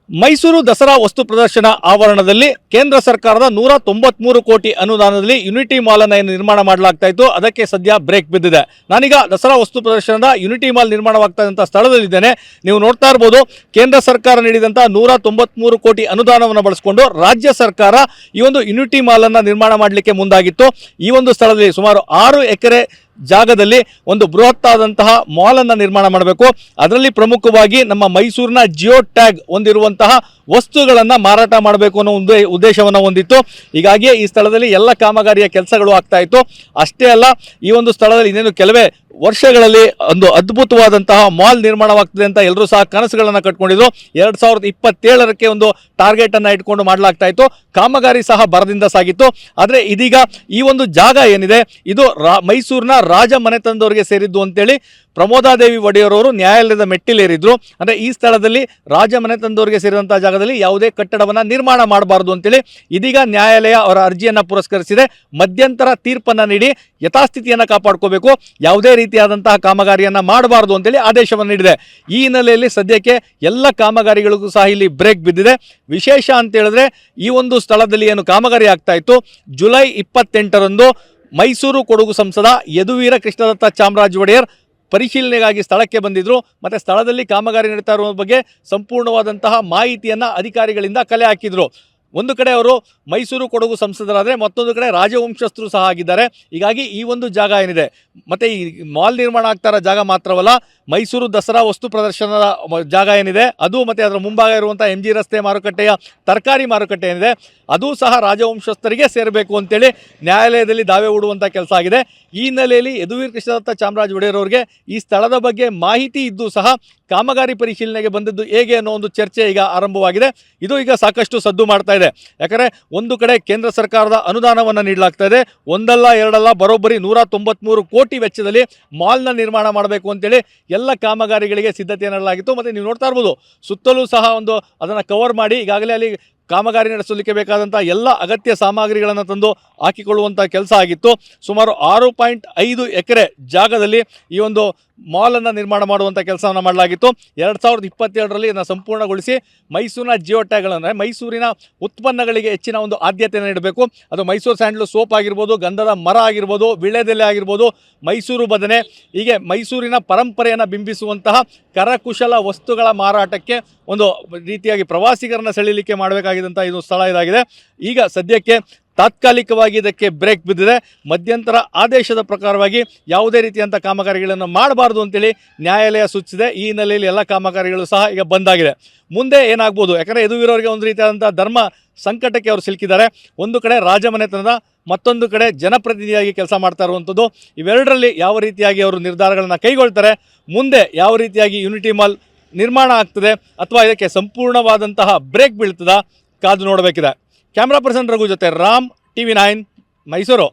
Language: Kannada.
ಮೈಸೂರು ದಸರಾ ವಸ್ತು ಪ್ರದರ್ಶನ ಆವರಣದಲ್ಲಿ ಕೇಂದ್ರ ಸರ್ಕಾರದ 193 ಕೋಟಿ ಅನುದಾನದಲ್ಲಿ ಯುನಿಟಿ ಮಾಲ್ ಅನ್ನು ನಿರ್ಮಾಣ ಮಾಡಲಾಗ್ತಾ ಇತ್ತು. ಅದಕ್ಕೆ ಸದ್ಯ ಬ್ರೇಕ್ ಬಿದ್ದಿದೆ. ನಾನೀಗ ದಸರಾ ವಸ್ತು ಪ್ರದರ್ಶನದ ಯುನಿಟಿ ಮಾಲ್ ನಿರ್ಮಾಣವಾಗ್ತಾ ಇದ್ದಂಥ ಸ್ಥಳದಲ್ಲಿದ್ದೇನೆ. ನೀವು ನೋಡ್ತಾ ಇರಬಹುದು, ಕೇಂದ್ರ ಸರ್ಕಾರ ನೀಡಿದಂಥ 193 ಕೋಟಿ ಅನುದಾನವನ್ನು ಬಳಸಿಕೊಂಡು ರಾಜ್ಯ ಸರ್ಕಾರ ಈ ಒಂದು ಯುನಿಟಿ ಮಾಲ್ ಅನ್ನು ನಿರ್ಮಾಣ ಮಾಡಲಿಕ್ಕೆ ಮುಂದಾಗಿತ್ತು. ಈ ಒಂದು ಸ್ಥಳದಲ್ಲಿ ಸುಮಾರು 6 ಎಕರೆ ಜಾಗದಲ್ಲಿ ಒಂದು ಬೃಹತ್ತಾದಂತಹ ಮಾಲ್ ಅನ್ನು ನಿರ್ಮಾಣ ಮಾಡಬೇಕು. ಅದರಲ್ಲಿ ಪ್ರಮುಖವಾಗಿ ನಮ್ಮ ಮೈಸೂರಿನ ಜಿಯೋ ಟ್ಯಾಗ್ ಹೊಂದಿರುವಂತಹ ವಸ್ತುಗಳನ್ನು ಮಾರಾಟ ಮಾಡಬೇಕು ಅನ್ನೋ ಒಂದು ಉದ್ದೇಶವನ್ನು ಹೊಂದಿತ್ತು. ಹೀಗಾಗಿ ಈ ಸ್ಥಳದಲ್ಲಿ ಎಲ್ಲ ಕಾಮಗಾರಿಯ ಕೆಲಸಗಳು ಆಗ್ತಾ ಇತ್ತು. ಅಷ್ಟೇ ಅಲ್ಲ, ಈ ಒಂದು ಸ್ಥಳದಲ್ಲಿ ಇನ್ನೇನು ಕೆಲವೇ ವರ್ಷಗಳಲ್ಲಿ ಒಂದು ಅದ್ಭುತವಾದಂತಹ ಮಾಲ್ ನಿರ್ಮಾಣವಾಗ್ತದೆ ಅಂತ ಎಲ್ಲರೂ ಸಹ ಕನಸುಗಳನ್ನು ಕಟ್ಕೊಂಡಿದ್ರು. 2027ಕ್ಕೆ ಒಂದು ಟಾರ್ಗೆಟ್ ಅನ್ನು ಇಟ್ಕೊಂಡು ಮಾಡಲಾಗ್ತಾ ಇತ್ತು. ಕಾಮಗಾರಿ ಸಹ ಭರದಿಂದ ಸಾಗಿತ್ತು. ಆದರೆ ಇದೀಗ ಈ ಒಂದು ಜಾಗ ಏನಿದೆ ಇದು ಮೈಸೂರಿನ ರಾಜ ಮನೆತನದವರಿಗೆ ಸೇರಿದ್ದು ಅಂತೇಳಿ ಪ್ರಮೋದಾದೇವಿ ಒಡೆಯರ್ ಅವರು ನ್ಯಾಯಾಲಯದ ಮೆಟ್ಟಿಲೇರಿದ್ರು. ಅಂದರೆ ಈ ಸ್ಥಳದಲ್ಲಿ ರಾಜ ಮನೆತನದವರಿಗೆ ಸೇರಿದಂತಹ ಜಾಗದಲ್ಲಿ ಯಾವುದೇ ಕಟ್ಟಡವನ್ನು ನಿರ್ಮಾಣ ಮಾಡಬಾರದು ಅಂತೇಳಿ ಇದೀಗ ನ್ಯಾಯಾಲಯ ಅವರ ಅರ್ಜಿಯನ್ನು ಪುರಸ್ಕರಿಸಿದೆ. ಮಧ್ಯಂತರ ತೀರ್ಪನ್ನು ನೀಡಿ ಯಥಾಸ್ಥಿತಿಯನ್ನು ಕಾಪಾಡ್ಕೋಬೇಕು, ಯಾವುದೇ ರೀತಿಯಾದಂತಹ ಕಾಮಗಾರಿಯನ್ನು ಮಾಡಬಾರದು ಅಂತೇಳಿ ಆದೇಶವನ್ನು ನೀಡಿದೆ. ಈ ಹಿನ್ನೆಲೆಯಲ್ಲಿ ಸದ್ಯಕ್ಕೆ ಎಲ್ಲ ಕಾಮಗಾರಿಗಳಿಗೂ ಸಹ ಇಲ್ಲಿ ಬ್ರೇಕ್ ಬಿದ್ದಿದೆ. ವಿಶೇಷ ಅಂತ ಹೇಳಿದ್ರೆ, ಈ ಒಂದು ಸ್ಥಳದಲ್ಲಿ ಏನು ಕಾಮಗಾರಿ ಆಗ್ತಾ ಇತ್ತು, ಜುಲೈ 28ರಂದು ಮೈಸೂರು ಕೊಡಗು ಸಂಸದ ಯದುವೀರ ಕೃಷ್ಣದತ್ತ ಚಾಮರಾಜ ಒಡೆಯರ್ ಪರಿಶೀಲನೆಗಾಗಿ ಸ್ಥಳಕ್ಕೆ ಬಂದಿದ್ರು. ಮತ್ತು ಸ್ಥಳದಲ್ಲಿ ಕಾಮಗಾರಿ ನಡೀತಾ ಇರುವ ಬಗ್ಗೆ ಸಂಪೂರ್ಣವಾದಂತಹ ಮಾಹಿತಿಯನ್ನು ಅಧಿಕಾರಿಗಳಿಂದ ಕಲೆ ಹಾಕಿದ್ರು. ಒಂದು ಕಡೆ ಅವರು ಮೈಸೂರು ಕೊಡಗು ಸಂಸದರಾದರೆ, ಮತ್ತೊಂದು ಕಡೆ ರಾಜವಂಶಸ್ಥರು ಸಹ ಆಗಿದ್ದಾರೆ. ಹೀಗಾಗಿ ಈ ಒಂದು ಜಾಗ ಏನಿದೆ, ಮತ್ತು ಈ ಮಾಲ್ ನಿರ್ಮಾಣ ಆಗ್ತಾ ಇರೋ ಜಾಗ ಮಾತ್ರವಲ್ಲ, ಮೈಸೂರು ದಸರಾ ವಸ್ತು ಪ್ರದರ್ಶನದ ಜಾಗ ಏನಿದೆ ಅದು, ಮತ್ತು ಅದರ ಮುಂಭಾಗ ಇರುವಂಥ MG ರಸ್ತೆ ಮಾರುಕಟ್ಟೆಯ ತರಕಾರಿ ಮಾರುಕಟ್ಟೆ ಏನಿದೆ ಅದು ಸಹ ರಾಜವಂಶಸ್ಥರಿಗೆ ಸೇರಬೇಕು ಅಂತೇಳಿ ನ್ಯಾಯಾಲಯದಲ್ಲಿ ದಾವೆ ಹೂಡುವಂಥ ಕೆಲಸ ಆಗಿದೆ. ಈ ಹಿನ್ನೆಲೆಯಲ್ಲಿ ಯದುವೀರ್ ಕೃಷ್ಣದತ್ತ ಚಾಮರಾಜ ಒಡೆಯರ್ ಅವರಿಗೆ ಈ ಸ್ಥಳದ ಬಗ್ಗೆ ಮಾಹಿತಿ ಇದ್ದು ಸಹ ಕಾಮಗಾರಿ ಪರಿಶೀಲನೆಗೆ ಬಂದದ್ದು ಹೇಗೆ ಅನ್ನೋ ಒಂದು ಚರ್ಚೆ ಈಗ ಆರಂಭವಾಗಿದೆ. ಇದು ಈಗ ಸಾಕಷ್ಟು ಸದ್ದು ಮಾಡ್ತಾ ಇದೆ. ಯಾಕಂದರೆ ಒಂದು ಕಡೆ ಕೇಂದ್ರ ಸರ್ಕಾರದ ಅನುದಾನವನ್ನು ನೀಡಲಾಗ್ತಾ ಇದೆ. ಒಂದಲ್ಲ ಎರಡಲ್ಲ, ಬರೋಬ್ಬರಿ 193 ಕೋಟಿ ವೆಚ್ಚದಲ್ಲಿ ಮಾಲ್ನ ನಿರ್ಮಾಣ ಮಾಡಬೇಕು ಅಂತೇಳಿ ಎಲ್ಲ ಕಾಮಗಾರಿಗಳಿಗೆ ಸಿದ್ಧತೆ ಮಾಡಲಾಗಿತ್ತು. ಮತ್ತು ನೀವು ನೋಡ್ತಾ ಇರ್ಬೋದು, ಸುತ್ತಲೂ ಸಹ ಒಂದು ಅದನ್ನು ಕವರ್ ಮಾಡಿ ಈಗಾಗಲೇ ಅಲ್ಲಿ ಕಾಮಗಾರಿ ನಡೆಸಲಿಕ್ಕೆ ಬೇಕಾದಂಥ ಎಲ್ಲ ಅಗತ್ಯ ಸಾಮಗ್ರಿಗಳನ್ನು ತಂದು ಹಾಕಿಕೊಳ್ಳುವಂಥ ಕೆಲಸ ಆಗಿತ್ತು. ಸುಮಾರು 6.5 ಎಕರೆ ಜಾಗದಲ್ಲಿ ಈ ಒಂದು ಮಾಲನ್ನು ನಿರ್ಮಾಣ ಮಾಡುವಂಥ ಕೆಲಸವನ್ನು ಮಾಡಲಾಗಿತ್ತು. 2027ರಲ್ಲಿ ಇದನ್ನು ಸಂಪೂರ್ಣಗೊಳಿಸಿ ಮೈಸೂರಿನ ಜಿಯೋ ಟ್ಯಾಗ್ಗಳನ್ನು, ಮೈಸೂರಿನ ಉತ್ಪನ್ನಗಳಿಗೆ ಹೆಚ್ಚಿನ ಒಂದು ಆದ್ಯತೆಯನ್ನು ನೀಡಬೇಕು. ಅದು ಮೈಸೂರು ಸ್ಯಾಂಡಲ್ ಸೋಪ್ ಆಗಿರ್ಬೋದು, ಗಂಧದ ಮರ ಆಗಿರ್ಬೋದು, ವೀಳ್ಯದೆಲೆ ಆಗಿರ್ಬೋದು, ಮೈಸೂರು ಬದನೆ, ಹೀಗೆ ಮೈಸೂರಿನ ಪರಂಪರೆಯನ್ನು ಬಿಂಬಿಸುವಂತಹ ಕರಕುಶಲ ವಸ್ತುಗಳ ಮಾರಾಟಕ್ಕೆ ಒಂದು ರೀತಿಯಾಗಿ ಪ್ರವಾಸಿಗರನ್ನು ಸೆಳೆಯಲಿಕ್ಕೆ ಮಾಡಬೇಕಾಗಿದ್ದಂಥ ಇದು ಸ್ಥಳ ಇದಾಗಿದೆ. ಈಗ ಸದ್ಯಕ್ಕೆ ತಾತ್ಕಾಲಿಕವಾಗಿ ಇದಕ್ಕೆ ಬ್ರೇಕ್ ಬಿದ್ದಿದೆ. ಮಧ್ಯಂತರ ಆದೇಶದ ಪ್ರಕಾರವಾಗಿ ಯಾವುದೇ ರೀತಿಯಂಥ ಕಾಮಗಾರಿಗಳನ್ನು ಮಾಡಬಾರ್ದು ಅಂತೇಳಿ ನ್ಯಾಯಾಲಯ ಸೂಚಿಸಿದೆ. ಈ ಹಿನ್ನೆಲೆಯಲ್ಲಿ ಎಲ್ಲ ಕಾಮಗಾರಿಗಳು ಸಹ ಈಗ ಬಂದಾಗಿದೆ. ಮುಂದೆ ಏನಾಗ್ಬೋದು, ಯಾಕಂದರೆ ಯದುವೀರವರಿಗೆ ಒಂದು ರೀತಿಯಾದಂಥ ಧರ್ಮ ಸಂಕಟಕ್ಕೆ ಅವರು ಸಿಲುಕಿದ್ದಾರೆ. ಒಂದು ಕಡೆ ರಾಜಮನೆತನದ, ಮತ್ತೊಂದು ಕಡೆ ಜನಪ್ರತಿನಿಧಿಯಾಗಿ ಕೆಲಸ ಮಾಡ್ತಾ ಇರುವಂಥದ್ದು. ಇವೆರಡರಲ್ಲಿ ಯಾವ ರೀತಿಯಾಗಿ ಅವರು ನಿರ್ಧಾರಗಳನ್ನು ಕೈಗೊಳ್ತಾರೆ, ಮುಂದೆ ಯಾವ ರೀತಿಯಾಗಿ ಯುನಿಟಿ ಮಾಲ್ ನಿರ್ಮಾಣ ಆಗ್ತದೆ, ಅಥವಾ ಇದಕ್ಕೆ ಸಂಪೂರ್ಣವಾದಂತಹ ಬ್ರೇಕ್ ಬೀಳ್ತದ, ಕಾದು ನೋಡಬೇಕಿದೆ. ಕ್ಯಾಮ್ರಾ ಪರ್ಸನ್ ರಘು ಜೊತೆ ರಾಮ್, TV9 ಮೈಸೂರು.